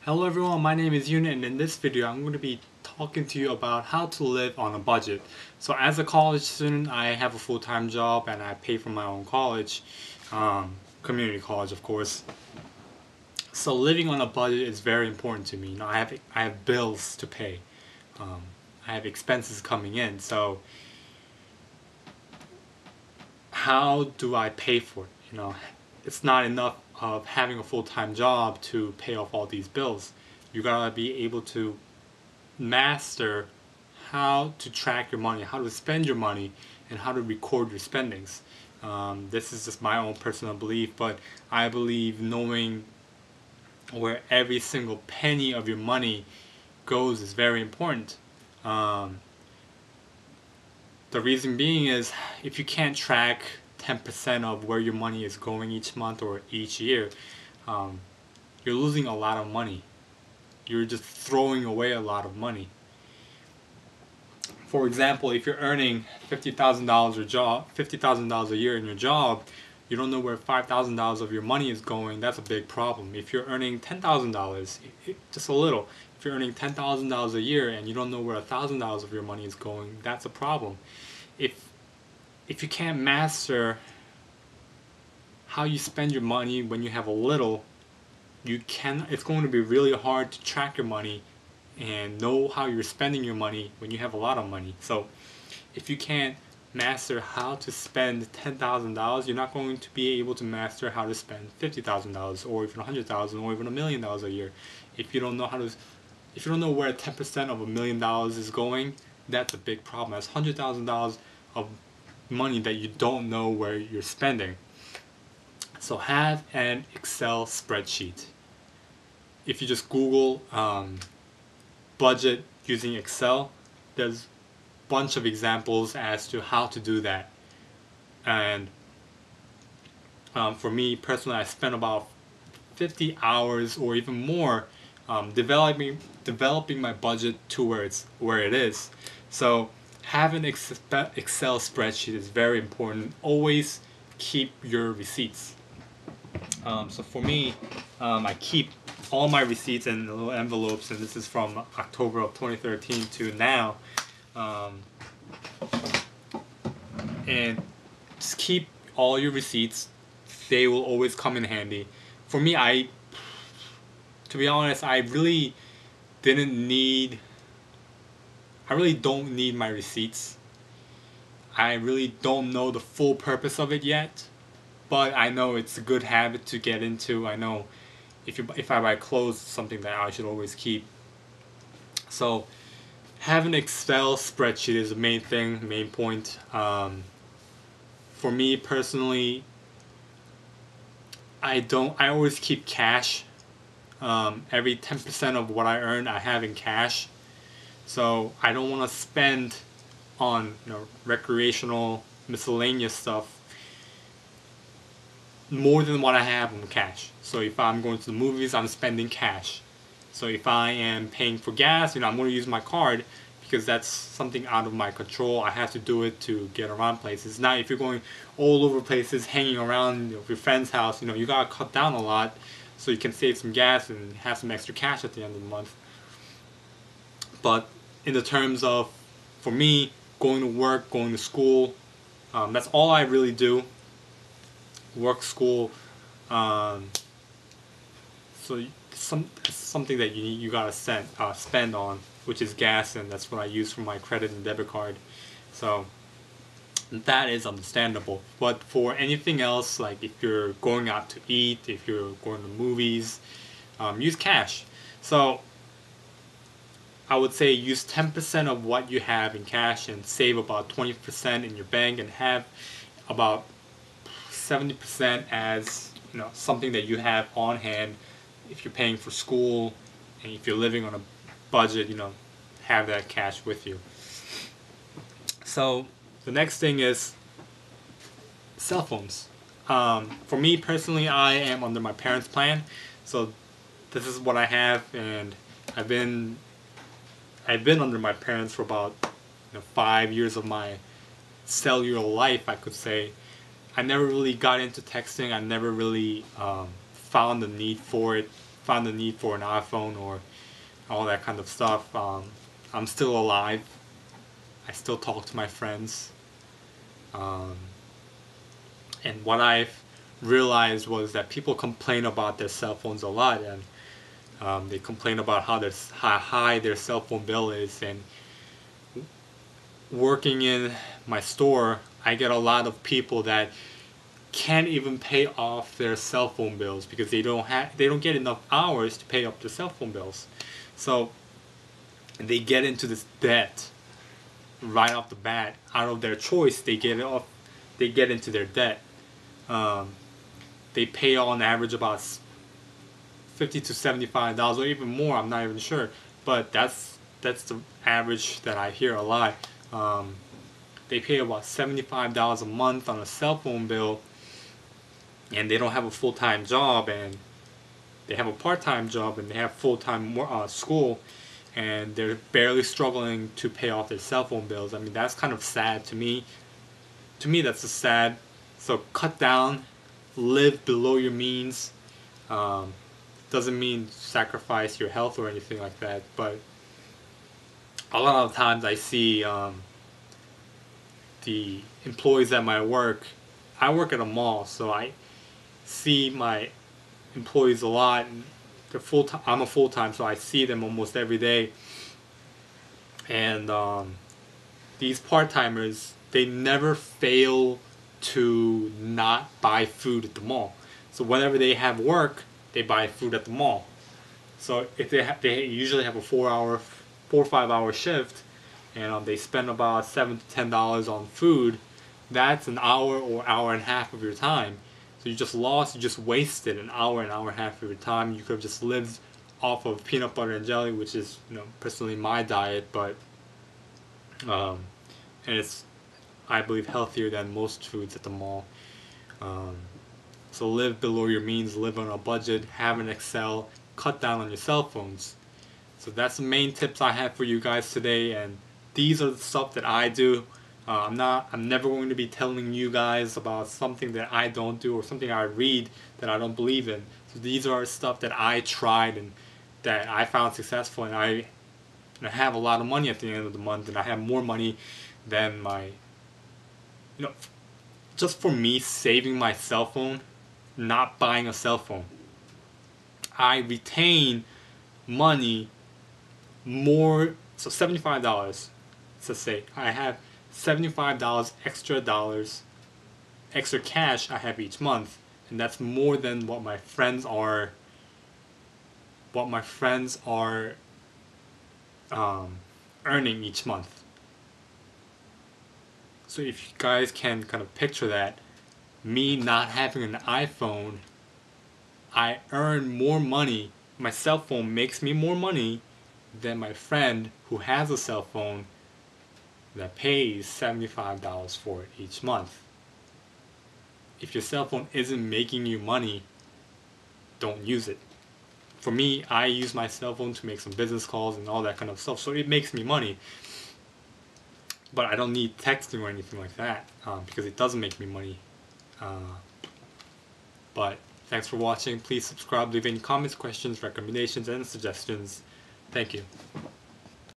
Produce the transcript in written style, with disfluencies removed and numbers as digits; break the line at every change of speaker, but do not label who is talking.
Hello everyone, my name is Yun, and in this video I'm going to be talking to you about how to live on a budget. So as a college student, I have a full-time job and I pay for my own college, community college of course. So living on a budget is very important to me. I have bills to pay. I have expenses coming in. So how do I pay for it? It's not enough of having a full-time job to pay off all these bills. You gotta be able to master how to track your money, how to spend your money, and how to record your spendings. This is just my own personal belief, but I believe knowing where every single penny of your money goes is very important. The reason being is if you can't track 10% of where your money is going each month or each year, you're losing a lot of money. You're just throwing away a lot of money. For example, if you're earning $50,000 a year in your job, you don't know where $5,000 of your money is going. That's a big problem. If you're earning $10,000, just a little. If you're earning $10,000 a year and you don't know where $1,000 of your money is going, that's a problem. If you can't master how you spend your money when you have a little, it's going to be really hard to track your money and know how you're spending your money when you have a lot of money. So if you can't master how to spend $10,000, you're not going to be able to master how to spend $50,000 or even $100,000 or even $1,000,000 a year. If you don't know where 10% of $1,000,000 is going, that's a big problem. That's $100,000 of money that you don't know where you're spending. So have an Excel spreadsheet. If you just Google budget using Excel, there's a bunch of examples as to how to do that. And for me personally, I spent about 50 hours or even more developing my budget to where it is. So having an Excel spreadsheet is very important. Always keep your receipts. So for me, I keep all my receipts in little envelopes, and this is from October of 2013 to now. And just keep all your receipts. They will always come in handy. For me, to be honest, I really don't need my receipts. I really don't know the full purpose of it yet, but I know it's a good habit to get into. I know if I buy clothes, it's something that I should always keep. So having an Excel spreadsheet is the main point. For me personally, I always keep cash. Every 10% of what I earn, I have in cash. So I don't want to spend on recreational miscellaneous stuff more than what I have in cash. So if I'm going to the movies, I'm spending cash. So if I am paying for gas, I'm going to use my card because that's something out of my control. I have to do it to get around places. Now, if you're going all over places, hanging around your friend's house, you gotta cut down a lot so you can save some gas and have some extra cash at the end of the month. But in the terms of, for me, going to work, going to school, that's all I really do. Work, school. So something that you gotta spend on, which is gas, and that's what I use for my credit and debit card. So that is understandable. But for anything else, like if you're going out to eat, if you're going to movies, use cash. So I would say use 10% of what you have in cash and save about 20% in your bank, and have about 70% as something that you have on hand if you're paying for school, and if you're living on a budget, have that cash with you. So the next thing is cell phones. For me personally, I am under my parents' plan, so this is what I have, and I've been under my parents for about 5 years of my cellular life, I could say. I never really got into texting. I never really found the need for it found the need for an iPhone or all that kind of stuff. I'm still alive. I still talk to my friends. Um, and what I've realized was that people complain about their cell phones a lot, and they complain about how high their cell phone bill is. And working in my store, I get a lot of people that can't even pay off their cell phone bills because they don't get enough hours to pay up their cell phone bills. So they get into this debt right off the bat. Out of their choice, they get into their debt. They pay on average about $50 to $75 or even more. I'm not even sure, but that's the average that I hear a lot. They pay about $75 a month on a cell phone bill, and they don't have a full-time job, and they have a part-time job, and they have full-time school, and they're barely struggling to pay off their cell phone bills. I mean, that's kind of sad to me. To me, that's just sad. So cut down, live below your means. Doesn't mean sacrifice your health or anything like that, but a lot of times I see the employees at my work. I work at a mall, so I see my employees a lot. And they're full-time. I'm a full-time, so I see them almost every day. And these part-timers, they never fail to not buy food at the mall. So whenever they have work, they buy food at the mall. So if they usually have a 4 or 5 hour shift, and they spend about $7 to $10 on food. That's an hour or hour and a half of your time. So you just wasted an hour and a half of your time. You could have just lived off of peanut butter and jelly, which is, personally my diet, but and it's, I believe, healthier than most foods at the mall. So live below your means, live on a budget, have an Excel, cut down on your cell phones. So that's the main tips I have for you guys today, and these are the stuff that I do. I'm never going to be telling you guys about something that I don't do or something I read that I don't believe in. So these are stuff that I tried and that I found successful, and I have a lot of money at the end of the month, and I have more money than my, just for me saving my cell phone, not buying a cell phone. I retain money more, so $75. Let's say I have $75 extra cash I have each month, and that's more than what my friends are earning each month. So if you guys can kind of picture that, me not having an iPhone, I earn more money. My cell phone makes me more money than my friend who has a cell phone that pays $75 for it each month. If your cell phone isn't making you money, don't use it. For me, I use my cell phone to make some business calls and all that kind of stuff, so it makes me money. But I don't need texting or anything like that because it doesn't make me money. But thanks for watching. Please subscribe, leave any comments, questions, recommendations, and suggestions. Thank you.